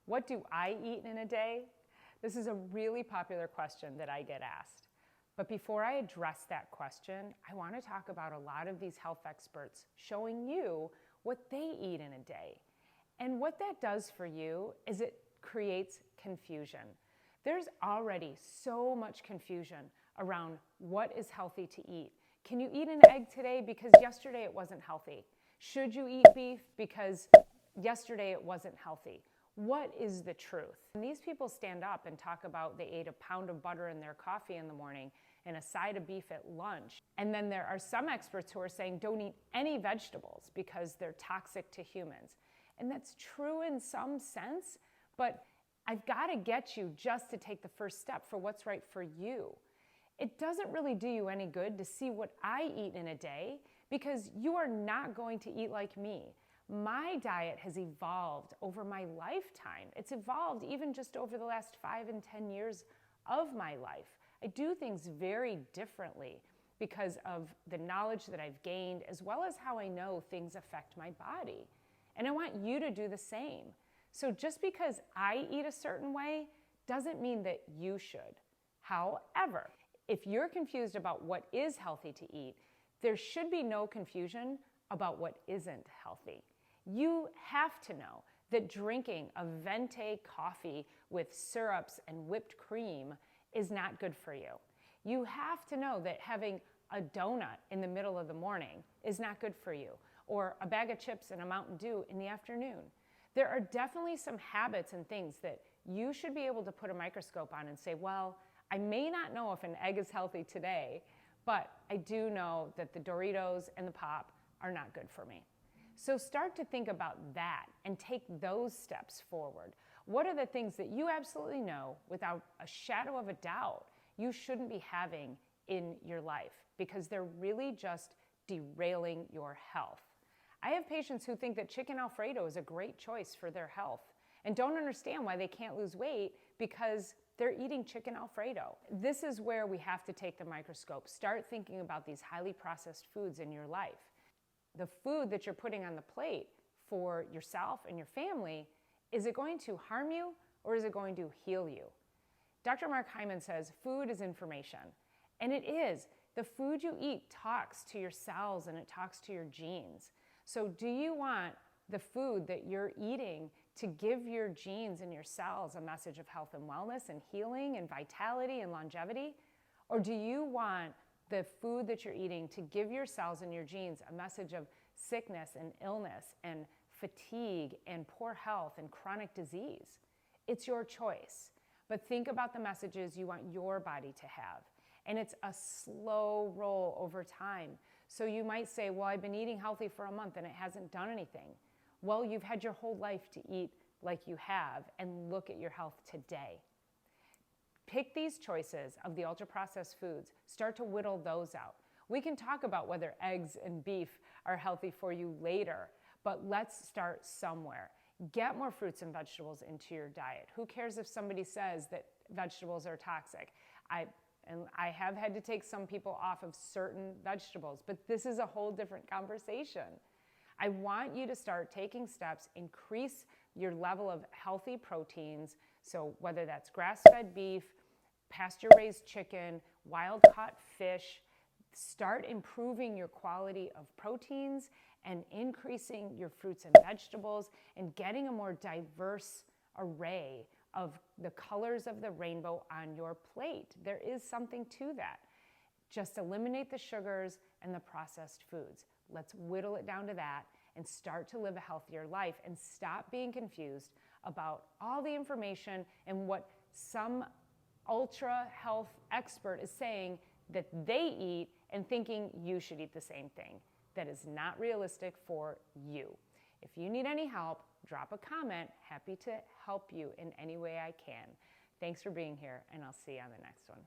What do I eat in a day? This is a really popular question that I get asked. But before I address that question, I want to talk about a lot of these health experts showing you what they eat in a day. And what that does for you is it creates confusion. There's already so much confusion around what is healthy to eat. Can you eat an egg today because yesterday it wasn't healthy? Should you eat beef because yesterday it wasn't healthy? What is the truth? And these people stand up and talk about they ate a pound of butter in their coffee in the morning and a side of beef at lunch. And then there are some experts who are saying don't eat any vegetables because they're toxic to humans. And that's true in some sense, but I've got to get you just to take the first step for what's right for you. It doesn't really do you any good to see what I eat in a day because you are not going to eat like me. My diet has evolved over my lifetime. It's evolved even just over the last 5 and 10 years of my life. I do things very differently because of the knowledge that I've gained, as well as how I know things affect my body. And I want you to do the same. So just because I eat a certain way doesn't mean that you should. However, if you're confused about what is healthy to eat, there should be no confusion about what isn't healthy. You have to know that drinking a venti coffee with syrups and whipped cream is not good for you. You have to know that having a donut in the middle of the morning is not good for you, or a bag of chips and a Mountain Dew in the afternoon. There are definitely some habits and things that you should be able to put a microscope on and say, well, I may not know if an egg is healthy today, but I do know that the Doritos and the pop are not good for me. So start to think about that and take those steps forward. What are the things that you absolutely know without a shadow of a doubt you shouldn't be having in your life because they're really just derailing your health? I have patients who think that chicken Alfredo is a great choice for their health and don't understand why they can't lose weight because they're eating chicken Alfredo. This is where we have to take the microscope. Start thinking about these highly processed foods in your life. The food that you're putting on the plate for yourself and your family, is it going to harm you or is it going to heal you? Dr. Mark Hyman says food is information, and it is. The food you eat talks to your cells and it talks to your genes. So do you want the food that you're eating to give your genes and your cells a message of health and wellness and healing and vitality and longevity? Or do you want the food that you're eating to give your cells and your genes a message of sickness and illness and fatigue and poor health and chronic disease? It's your choice. But think about the messages you want your body to have. And it's a slow roll over time. So you might say, well, I've been eating healthy for a month and it hasn't done anything. Well, you've had your whole life to eat like you have, and look at your health today. Pick these choices of the ultra-processed foods. Start to whittle those out. We can talk about whether eggs and beef are healthy for you later, but let's start somewhere. Get more fruits and vegetables into your diet. Who cares if somebody says that vegetables are toxic? I have had to take some people off of certain vegetables, but this is a whole different conversation. I want you to start taking steps, increase your level of healthy proteins. So whether that's grass-fed beef, pasture-raised chicken, wild-caught fish, start improving your quality of proteins and increasing your fruits and vegetables and getting a more diverse array of the colors of the rainbow on your plate. There is something to that. Just eliminate the sugars and the processed foods. Let's whittle it down to that and start to live a healthier life and stop being confused about all the information and what some ultra health expert is saying that they eat and thinking you should eat the same thing. That is not realistic for you. If you need any help, drop a comment. Happy to help you in any way I can. Thanks for being here, and I'll see you on the next one.